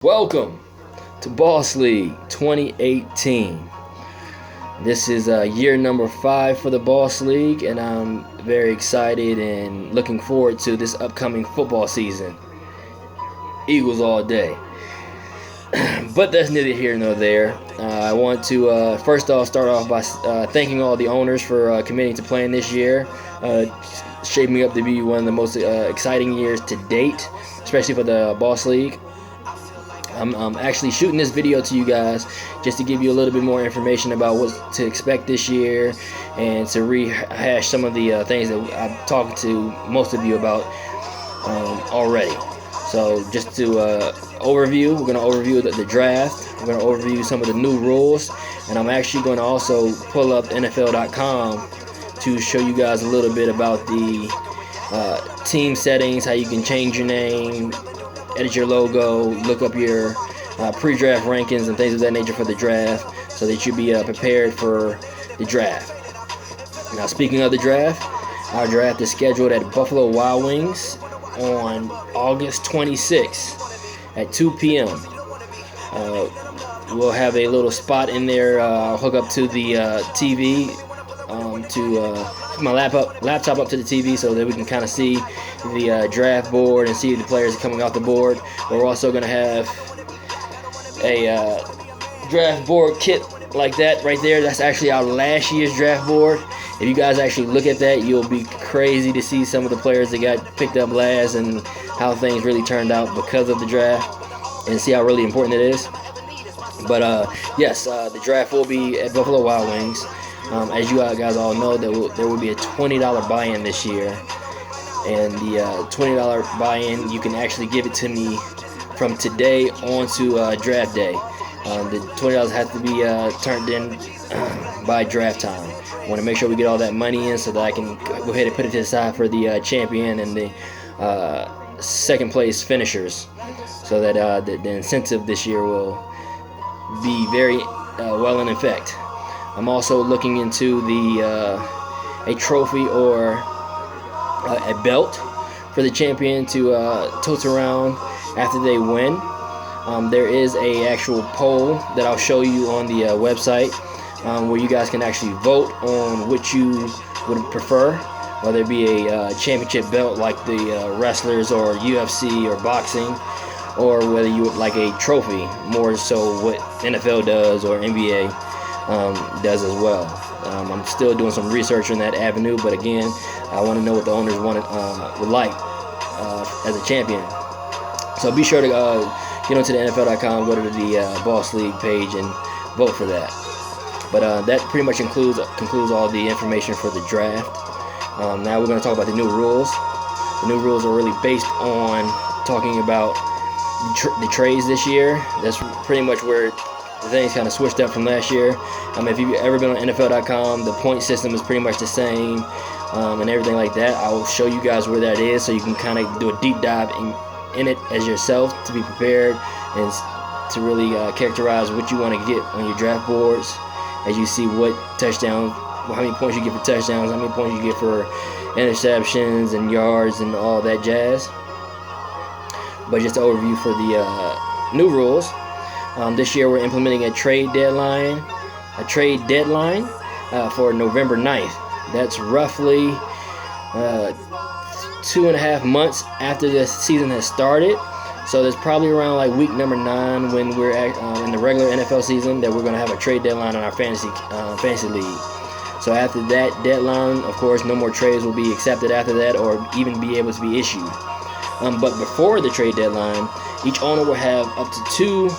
Welcome to Boss League 2018. This is year number 5 for the Boss League, and I'm very excited and looking forward to this upcoming football season. Eagles all day. But that's neither here nor there. I want to first off start off by thanking all the owners for committing to playing this year. Shaping up to be one of the most exciting years to date, especially for the Boss League. I'm actually shooting this video to you guys just to give you a little bit more information about what to expect this year and to rehash some of the things that I've talked to most of you about already. So just to overview, we're going to overview the draft. We're going to overview some of the new rules, and I'm actually going to also pull up NFL.com to show you guys a little bit about the team settings, how you can change your name, edit your logo, look up your pre-draft rankings and things of that nature for the draft, so that you'll be prepared for the draft. Now, speaking of the draft, our draft is scheduled at Buffalo Wild Wings on August 26th at 2 p.m. We'll have a little spot in there. I'll hook up to the TV to my laptop up to the TV so that we can kind of see the draft board and see the players coming off the board. But we're also going to have a draft board kit like that right there. That's actually our last year's draft board. If you guys actually look at that, you'll be crazy to see some of the players that got picked up last and how things really turned out because of the draft, and see how really important it is. But yes, the draft will be at Buffalo Wild Wings. As you guys all know, there will be a $20 buy-in this year, and the $20 buy-in, you can actually give it to me from today on to draft day. The $20 has to be turned in by draft time. I want to make sure we get all that money in so that I can go ahead and put it to the side for the champion and the second place finishers, so that the incentive this year will be very well in effect. I'm also looking into a trophy or a belt for the champion to tote around after they win. There is a actual poll that I'll show you on the website, where you guys can actually vote on which you would prefer, whether it be a championship belt like the wrestlers or UFC or boxing, or whether you would like a trophy, more so what NFL does or NBA does as well. I'm still doing some research in that avenue, but again, I want to know what the owners would like as a champion. So be sure to get onto the NFL.com, go to the Boss League page, and vote for that. But that pretty much concludes all the information for the draft. Now we're going to talk about the new rules. The new rules are really based on talking about the trades this year. That's pretty much where the things kind of switched up from last year. If you've ever been on NFL.com, the point system is pretty much the same, and everything like that. I will show you guys where that is, so you can kind of do a deep dive in it as yourself to be prepared and to really characterize what you want to get on your draft boards, as you see what touchdowns, how many points you get for touchdowns, how many points you get for interceptions and yards and all that jazz. But just an overview for the new rules. This year we're implementing a trade deadline for November 9th. That's roughly 2.5 months after the season has started. So there's probably around like week number 9, when we're in the regular NFL season, that we're going to have a trade deadline on our fantasy league. So after that deadline, of course, no more trades will be accepted after that, or even be able to be issued. But before the trade deadline, each owner will have up to 2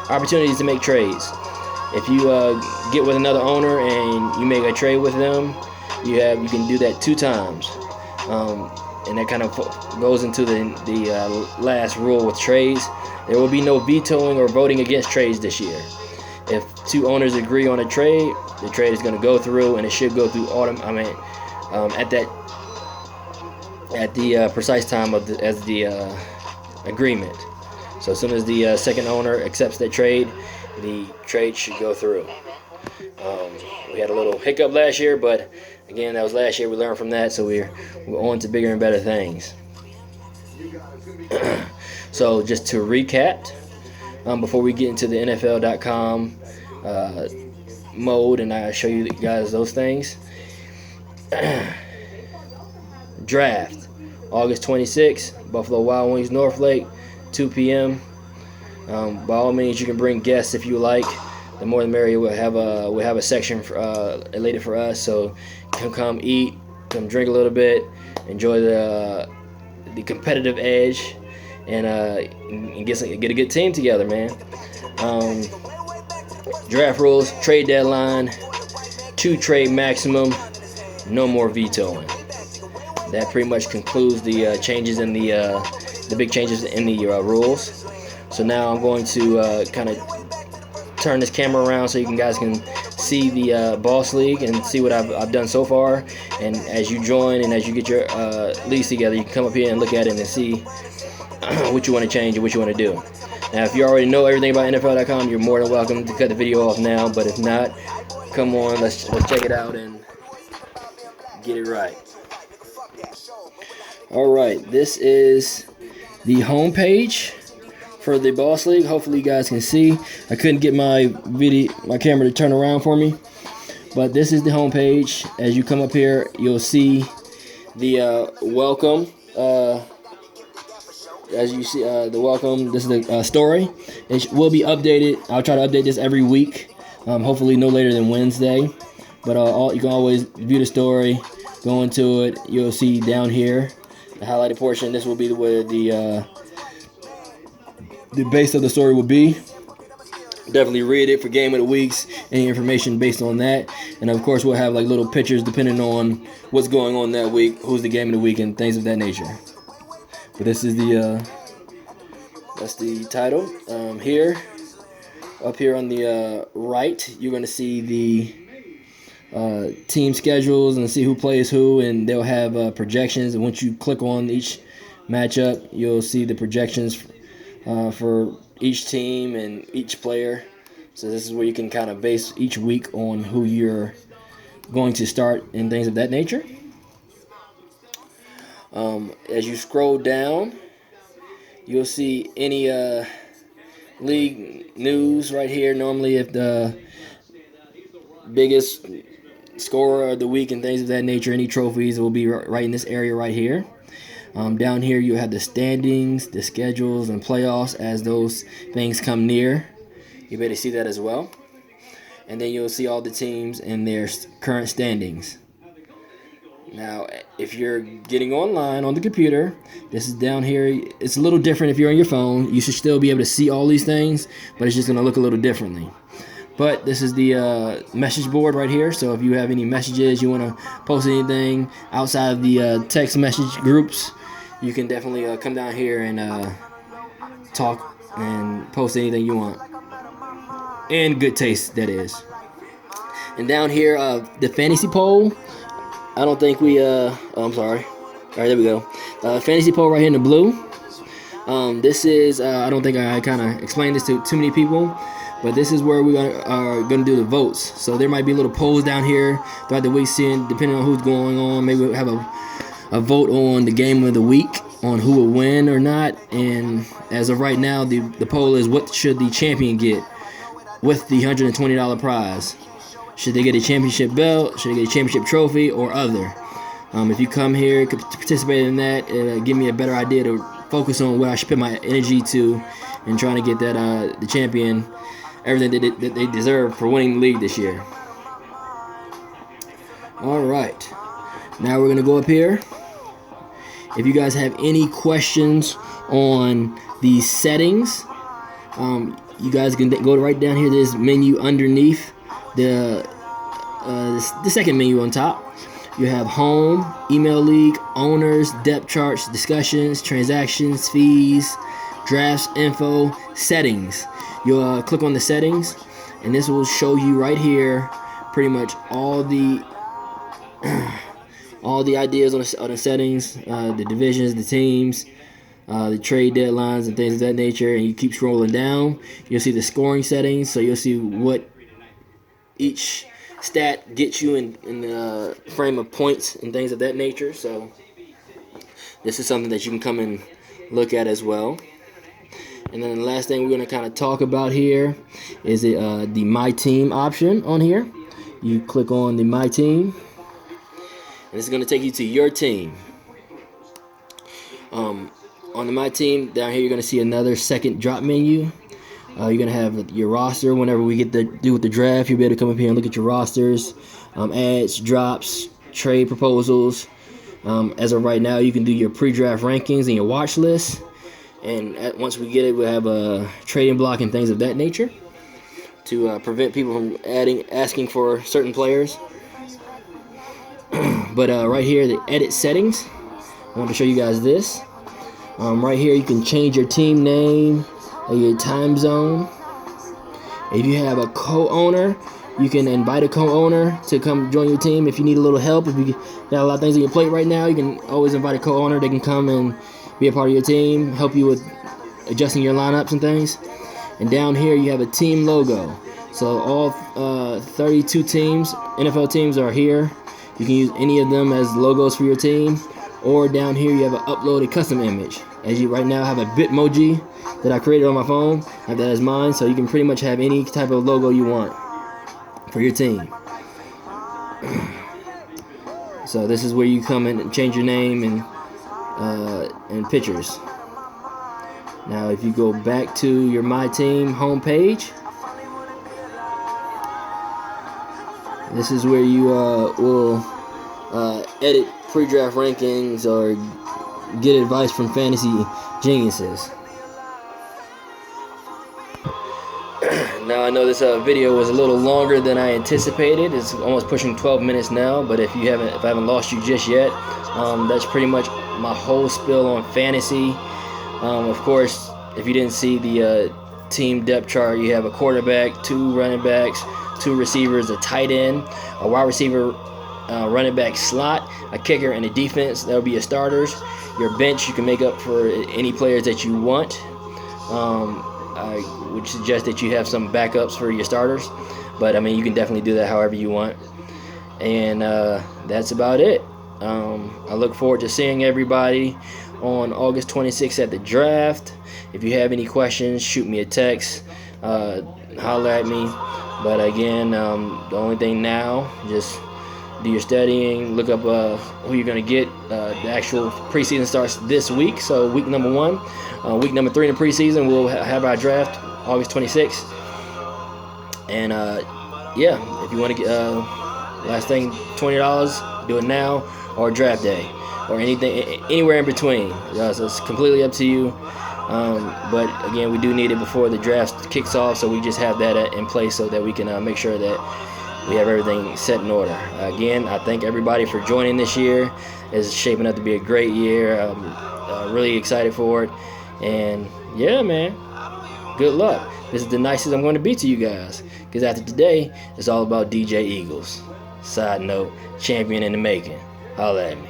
opportunities to make trades. If you get with another owner and you make a trade with them, you can do that 2 times. And that kind of goes into the last rule with trades. There will be no vetoing or voting against trades this year. If 2 owners agree on a trade, the trade is going to go through, and it should go through at the precise time as the agreement. So as soon as the second owner accepts that trade, the trade should go through. We had a little hiccup last year, but again, that was last year. We learned from that, so we're on to bigger and better things. So just to recap, before we get into the NFL.com mode, and I show you guys those things. Draft, August 26th, Buffalo Wild Wings, Northlake, 2 p.m. By all means, you can bring guests if you like. The more the merrier. We'll have a section elated for us, so come eat, come drink a little bit, enjoy the competitive edge, and get a good team together, man. Draft rules: trade deadline, 2 trade maximum, no more vetoing. That pretty much concludes the changes in the big changes in the rules. So now I'm going to kind of turn this camera around so you guys can see the Boss League and see what I've done so far. And as you join and as you get your leagues together, you can come up here and look at it and see what you want to change and what you want to do. Now, if you already know everything about NFL.com, you're more than welcome to cut the video off now. But if not, come on, let's check it out and get it right. All right, this is the home page for the Boss League. Hopefully you guys can see. I couldn't get my camera to turn around for me, but this is the home page. As you come up here, you'll see the welcome. As you see the welcome, this is the story. It will be updated. I'll try to update this every week. Hopefully no later than Wednesday. But you can always view the story, go into it. You'll see down here the highlighted portion. This will be where the base of the story will be. Definitely read it for game of the weeks, any information based on that, and of course we'll have like little pictures depending on what's going on that week, who's the game of the week, and things of that nature. But this is that's the title. Here, up here on the right, you're going to see the team schedules and see who plays who, and they'll have projections. And once you click on each matchup, you'll see the projections for each team and each player. So this is where you can kind of base each week on who you're going to start and things of that nature. As you scroll down, you'll see any league news right here. Normally, if the biggest scorer of the week and things of that nature, any trophies, will be right in this area right here. Down here, you have the standings, the schedules, and playoffs as those things come near. You better see that as well. And then you'll see all the teams and their current standings. Now, if you're getting online on the computer, this is down here. It's a little different if you're on your phone. You should still be able to see all these things, but it's just going to look a little differently. But this is the message board right here. So if you have any messages, you want to post anything outside of the text message groups, you can definitely come down here and talk and post anything you want. In good taste, that is. And down here, the fantasy poll. I don't think we, I'm sorry. All right, there we go. Fantasy poll right here in the blue. This is, I don't think I kind of explained this to too many people, but this is where we are going to do the votes. So there might be little polls down here throughout the week, seeing depending on who's going on. Maybe we'll have a vote on the game of the week, on who will win or not. And as of right now, the poll is, what should the champion get with the $120 prize? Should they get a championship belt? Should they get a championship trophy or other? If you come here, participate in that, it'll give me a better idea to focus on where I should put my energy to and trying to get that the champion everything that they deserve for winning the league this year. All right. Now we're going to go up here. If you guys have any questions on the settings, you guys can go right down here. There's menu underneath the second menu on top. You have home, email league, owners, depth charts, discussions, transactions, fees, drafts, info, settings. You'll click on the settings, and this will show you right here pretty much all the ideas on the settings, the divisions, the teams, the trade deadlines, and things of that nature. And you keep scrolling down, you'll see the scoring settings, so you'll see what each stat gets you in the frame of points and things of that nature. So this is something that you can come and look at as well. And then the last thing we're going to kind of talk about here is the My Team option on here. You click on the My Team, and it's going to take you to your team. On the My Team, down here you're going to see another second drop menu. You're going to have your roster. Whenever we get to do with the draft, you'll be able to come up here and look at your rosters, ads, drops, trade proposals. As of right now, you can do your pre-draft rankings and your watch list. And once we get it, we'll have a trading block and things of that nature to prevent people from asking for certain players. But right here, the edit settings. I want to show you guys this. Right here, you can change your team name, your time zone. If you have a co-owner, you can invite a co-owner to come join your team. If you need a little help, if you got a lot of things on your plate right now, you can always invite a co-owner. They can come and be a part of your team, help you with adjusting your lineups and things. And down here you have a team logo. So all 32 teams, NFL teams, are here. You can use any of them as logos for your team. Or down here you have an uploaded custom image. As you right now have a Bitmoji that I created on my phone. I have that as mine, so you can pretty much have any type of logo you want for your team. So this is where you come in and change your name and pictures. Now if you go back to your My Team homepage, this is where you will edit pre-draft rankings or get advice from fantasy geniuses. Now I know this video was a little longer than I anticipated. It's almost pushing 12 minutes now, but if I haven't lost you just yet, that's pretty much my whole spill on fantasy. Of course, if you didn't see the team depth chart, you have a quarterback, 2 running backs, 2 receivers, a tight end, a wide receiver, running back slot, a kicker, and a defense. That will be your starters. Your bench, you can make up for any players that you want. I would suggest that you have some backups for your starters, but I mean, you can definitely do that however you want. And that's about it. I look forward to seeing everybody on August 26th at the draft. If you have any questions, shoot me a text, holler at me. But again, the only thing now, just do your studying, look up who you're going to get. The actual preseason starts this week, so week number 1. Week number 3 in the preseason, we'll have our draft August 26th. And yeah, if you want to get last thing, $20, do it now, or draft day, or anything, anywhere in between. So it's completely up to you. But again, we do need it before the draft kicks off, so we just have that in place so that we can make sure that we have everything set in order. Again, I thank everybody for joining this year. It's shaping up to be a great year. I'm really excited for it. And yeah, man, good luck. This is the nicest I'm going to be to you guys, because after today, it's all about DJ Eagles. Side note, champion in the making. Holla at me.